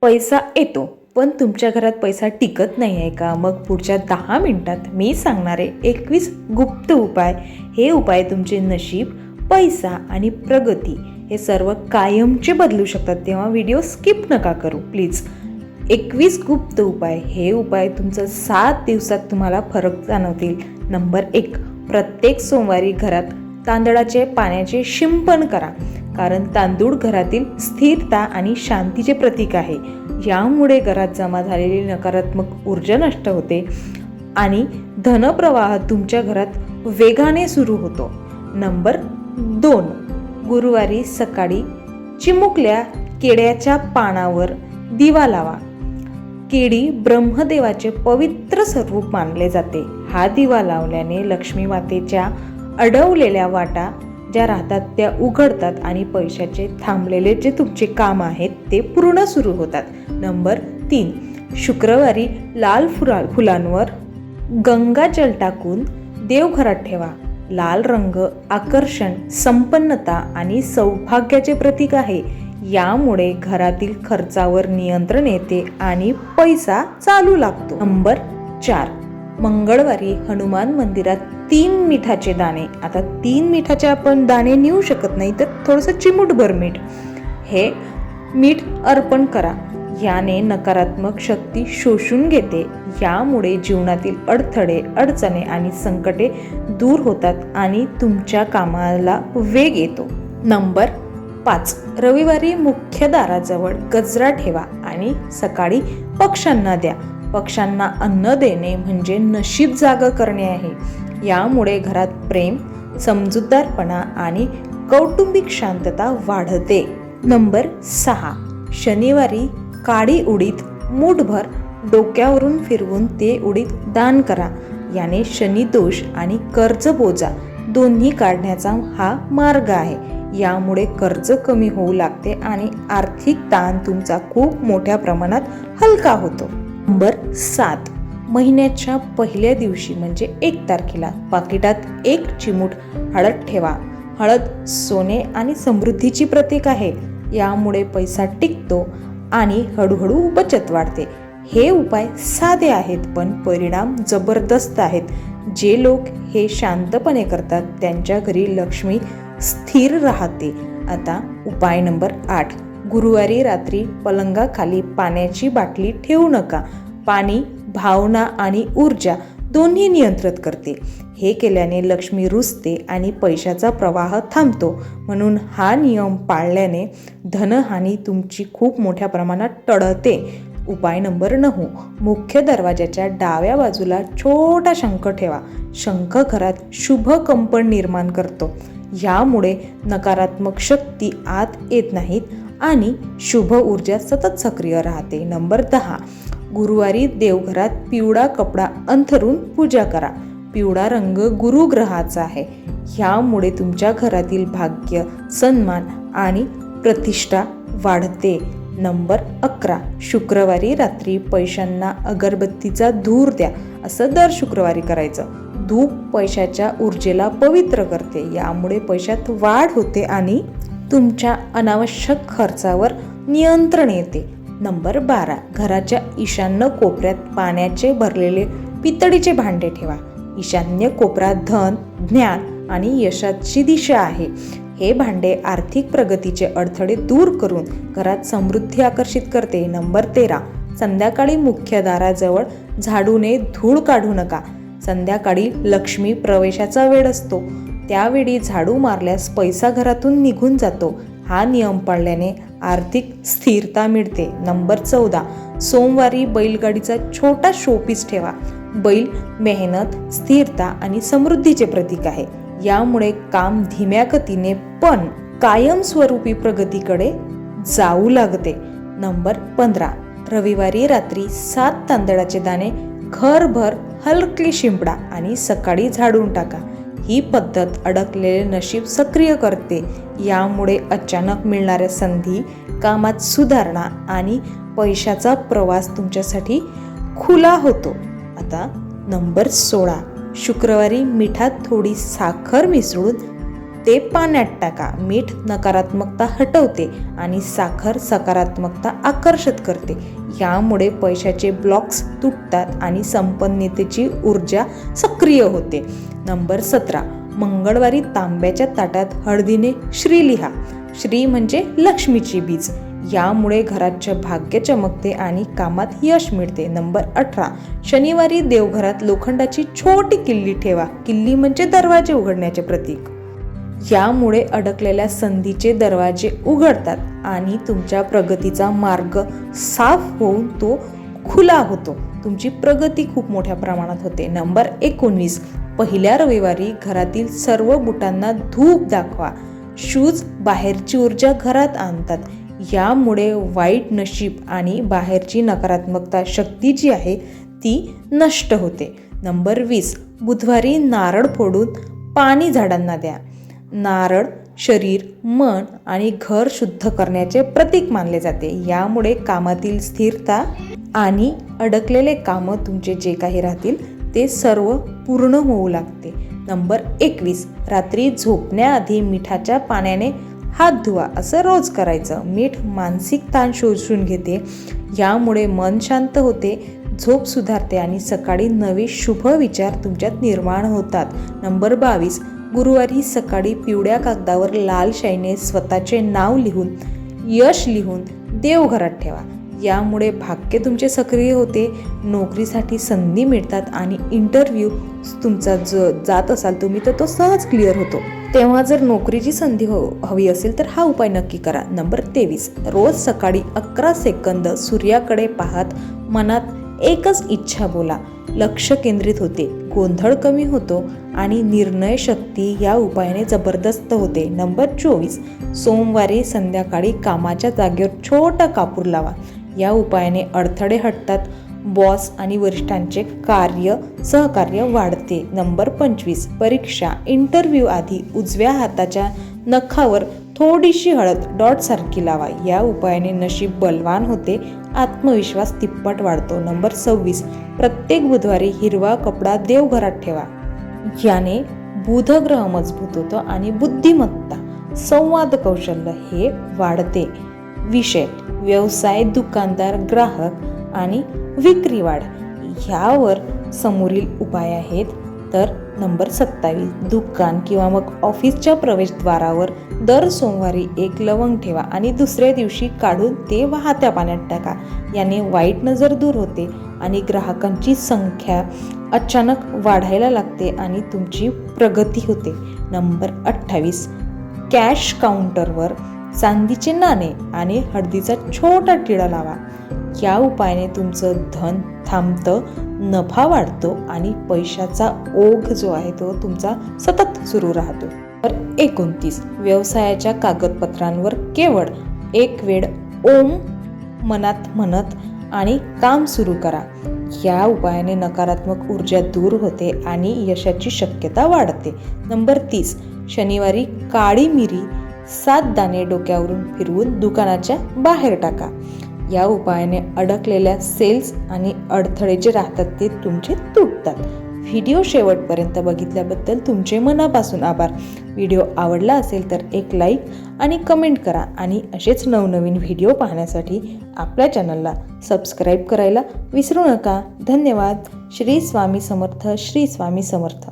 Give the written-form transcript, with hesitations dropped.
पैसा येतो पण तुमच्या घरात पैसा टिकत नाही आहे का? मग पुढच्या 10 मिनिटात मी सांगणारे 21 गुप्त उपाय, हे उपाय तुमचे नशीब, पैसा आणि प्रगती हे सर्व कायमचे बदलू शकतात. तेव्हा व्हिडिओ स्किप नका करू प्लीज. 21 गुप्त उपाय, हे उपाय तुमचं 7 दिवसात तुम्हाला फरक जाणवतील. नंबर 1, प्रत्येक सोमवारी घरात तांदळाचे पाण्याचे शिंपण करा, कारण तांदूळ घरातील स्थिरता आणि शांतीचे प्रतीक आहे. यामुळे घरात जमा झालेली नकारात्मक ऊर्जा नष्ट होते आणि धनप्रवाह तुमच्या घरात वेगाने सुरू होतो. नंबर 2, गुरुवारी सकाळी चिमुकल्या केळ्याच्या पानावर दिवा लावा. केळी ब्रह्मदेवाचे पवित्र स्वरूप मानले जाते. हा दिवा लावल्याने लक्ष्मी मातेच्या अडवलेल्या वाटा ज्या राहतात त्या उघडतात आणि पैशाचे थांबलेले जे तुमचे काम आहेत ते पूर्ण सुरू होतात. नंबर 3, शुक्रवारी लाल फुलांवर गंगाजल टाकून देवघरात ठेवा. लाल रंग आकर्षण, संपन्नता आणि सौभाग्याचे प्रतीक आहे. यामुळे घरातील खर्चावर नियंत्रण येते आणि पैसा चालू लागतो. नंबर 4, मंगळवारी हनुमान मंदिरात 3 मिठाचे दाणे, आता 3 मिठाचे आपण दाणे नेऊ शकत नाही तर थोडंसं चिमूटभर मीठ, हे मीठ अर्पण करा. याने नकारात्मक शक्ती शोषून घेते. यामुळे जीवनातील अडथळे, अडचणी आणि संकटे दूर होतात आणि तुमच्या कामाला वेग येतो. नंबर 5, रविवारी मुख्य दाराजवळ गजरा ठेवा आणि सकाळी पक्ष्यांना द्या. पक्ष्यांना अन्न देणे म्हणजे नशीब जाग करणे आहे. यामुळे घरात प्रेम, समजूतदारपणा आणि कौटुंबिक शांतता वाढते. नंबर 6, शनिवारी काळी उडीद मूठभर डोक्यावरून फिरवून ते उडीद दान करा. याने शनिदोष आणि कर्जबोजा दोन्ही काढण्याचा हा मार्ग आहे. यामुळे कर्ज कमी होऊ लागते आणि आर्थिक ताण तुमचा खूप मोठ्या प्रमाणात हलका होतो. नंबर 7, महिन्याच्या पहिल्या दिवशी म्हणजे 1 तारखेला पाकिटात 1 चिमूट हळद ठेवा. हळद सोने आणि समृद्धीची प्रतीक आहे. यामुळे पैसा टिकतो आणि हळूहळू बचत वाढते. हे उपाय साधे आहेत पण परिणाम जबरदस्त आहेत. जे लोक हे शांतपणे करतात त्यांच्या घरी लक्ष्मी स्थिर राहते. आता उपाय नंबर 8, गुरुवारी रात्री पलंगाखाली पाण्याची बाटली ठेवू नका. पाणी भावना आणि ऊर्जा दोन्ही नियंत्रित करते. हे केल्याने लक्ष्मी रुजते आणि पैशाचा प्रवाह थांबतो. म्हणून हा नियम पाळल्याने धनहानी तुमची खूप मोठ्या प्रमाणात टळते. उपाय नंबर 9, मुख्य दरवाजाच्या डाव्या बाजूला छोटा शंख ठेवा. शंख घरात शुभ कंपन निर्माण करतो. यामुळे नकारात्मक शक्ती आत येत नाहीत आणि शुभ ऊर्जा सतत सक्रिय राहते. नंबर 10, गुरुवारी देवघरात पिवळा कपडा अंथरून पूजा करा. पिवळा रंग गुरुग्रहाचा आहे. ह्यामुळे तुमच्या घरातील भाग्य, सन्मान आणि प्रतिष्ठा वाढते. नंबर 11, शुक्रवारी रात्री पैशांना अगरबत्तीचा धूर द्या. असं दर शुक्रवारी करायचं. धूप पैशाच्या ऊर्जेला पवित्र करते. यामुळे पैशात वाढ होते आणि तुमच्या अनावश्यक खर्चावर नियंत्रण येते. नंबर 12, घराच्या ईशान्य कोपऱ्यात पाण्याचे भरलेले पितळीचे भांडे ठेवा. ईशान्य कोपरा धन, ज्ञान आणि यशाची दिशा आहे. हे भांडे आर्थिक प्रगतीचे अडथळे दूर करून घरात समृद्धी आकर्षित करते. नंबर 13, संध्याकाळी मुख्य दाराजवळ झाडूने धूळ काढू नका. संध्याकाळी लक्ष्मी प्रवेशाचा वेळ असतो. त्यावेळी झाडू मारल्यास पैसा घरातून निघून जातो. हा नियम पाळल्याने आर्थिक स्थिरता मिळते. नंबर 14, सोमवारी बैलगाडीचा छोटा शोपीस ठेवा. बैल मेहनत, स्थिरता आणि समृद्धीचे प्रतीक आहे. यामुळे काम धीम्या गतीने पण कायमस्वरूपी प्रगतीकडे जाऊ लागते. नंबर 15, रविवारी रात्री 7 तांदळाचे दाणे घरभर हलके शिंपडा आणि सकाळी झाडून टाका. ही पद्धत अडकलेले नशीब सक्रिय करते. यामुळे अचानक मिळणाऱ्या संधी, कामात सुधारणा आणि पैशाचा प्रवास तुमच्यासाठी खुला होतो. आता नंबर 16, शुक्रवारी मिठात थोडी साखर मिसळून ते पाण्यात टाका. मीठ नकारात्मकता हटवते आणि साखर सकारात्मकता आकर्षित करते. यामुळे पैशाचे ब्लॉक्स तुटतात आणि संपन्नतेची ऊर्जा सक्रिय होते. नंबर 17, मंगळवारी तांब्याच्या ताटात हळदीने श्री लिहा. श्री म्हणजे लक्ष्मीची बीज. यामुळे घराचे भाग्य चमकते आणि कामात यश मिळते. नंबर 18, शनिवारी देवघरात लोखंडाची छोटी किल्ली ठेवा. किल्ली म्हणजे दरवाजे उघडण्याचे प्रतीक. यामुळे अडकलेल्या संधीचे दरवाजे उघडतात आणि तुमच्या प्रगतीचा मार्ग साफ होऊन तो खुला होतो. तुमची प्रगती खूप मोठ्या प्रमाणात होते. नंबर 19, पहिल्या रविवारी घरातील सर्व बुटांना धूप दाखवा. शूज बाहेरची ऊर्जा घरात आणतात. यामुळे वाईट नशीब आणि बाहेरची नकारात्मकता शक्ती जी आहे ती नष्ट होते. नंबर 20, बुधवारी नारळ फोडून पाणी झाडांना द्या. नारळ शरीर, मन आणि घर शुद्ध करण्याचे प्रतीक मानले जाते. यामुळे कामातील स्थिरता आणि अडकलेले कामं तुमचे जे काही राहतील ते सर्व पूर्ण होऊ लागते. नंबर 21, रात्री झोपण्याआधी मिठाच्या पाण्याने हात धुवा. असं रोज करायचं. मीठ मानसिक ताण शोषून घेते. यामुळे मन शांत होते, झोप सुधारते आणि सकाळी नवे शुभ विचार तुमच्यात निर्माण होतात. नंबर 22, गुरुवारी सकाळी पिवळ्या कागदावर लाल शाईने स्वतःचे नाव लिहून, यश लिहून देवघरात ठेवा. यामुळे भाग्य तुमचे सक्रिय होते, नोकरीसाठी संधी मिळतात आणि इंटरव्ह्यू तुमचा जात असाल तुम्ही तर तो सहज क्लिअर होतो. तेव्हा जर नोकरीची संधी हवी असेल तर हा उपाय नक्की करा. नंबर 23, रोज सकाळी 11 सेकंद सूर्याकडे पाहत मनात एकच इच्छा बोला. लक्ष केंद्रित होते, गोंधळ कमी होतो आणि निर्णय शक्ती या उपायाने जबरदस्त होते. नंबर 24, सोमवारी संध्याकाळी कामाच्या जागेवर छोटा कापूर लावा. या उपायाने अडथळे हटतात, बॉस आणि वरिष्ठांचे सहकार्य वाढते. नंबर 25, परीक्षा इंटरव्ह्यू आधी उजव्या हाताच्या नखावर थोडीशी हळद डॉटसारखी लावा. या उपायाने नशीब बलवान होते, आत्मविश्वास तिप्पट वाढतो. नंबर 26, प्रत्येक बुधवारी हिरवा कपडा देवघरात ठेवा. याने बुध ग्रह मजबूत होतो आणि बुद्धिमत्ता, संवाद कौशल्य हे वाढते. विषय व्यवसाय, दुकानदार, ग्राहक आणि विक्री वाढ ह्यावर समोरील उपाय आहेत. तर नंबर 27, दुकान किंवा मग ऑफिसच्या प्रवेशद्वारावर दर सोमवारी एक लवंग ठेवा आणि दुसऱ्या दिवशी काढून ते वाहत्या पाण्यात टाका. याने वाईट नजर दूर होते आणि ग्राहकांची संख्या अचानक वाढायला लागते आणि तुमची प्रगती होते. नंबर 28, कॅश काउंटरवर चांदीचे नाणे आणि हळदीचा छोटा टिळा लावा. या उपायाने तुमचं धन थांबतं, नफा वाढतो आणि पैशाचा ओघ जो आहे तो तुमचा सतत सुरू राहतो. तर 29, व्यवसायाच्या कागदपत्रांवर केवळ एक वेळ ओम मनात म्हणत आणि काम सुरू करा. या उपायाने नकारात्मक ऊर्जा दूर होते आणि यशाची शक्यता वाढते. नंबर 30, शनिवारी काळी मिरी 7 दाणे डोक्यावरून फिरवून दुकानाच्या बाहेर टाका. या उपायाने अडकलेल्या सेल्स आणि अडथळे जे राहतात ते तुमचे तुटतात. व्हिडिओ शेवटपर्यंत बघितल्याबद्दल तुमचे मनापासून आभार. व्हिडिओ आवडला असेल तर एक लाईक आणि कमेंट करा आणि असेच नवनवीन व्हिडिओ पाहण्यासाठी आपल्या चॅनलला सबस्क्राईब करायला विसरू नका. धन्यवाद. श्री स्वामी समर्थ. श्री स्वामी समर्थ.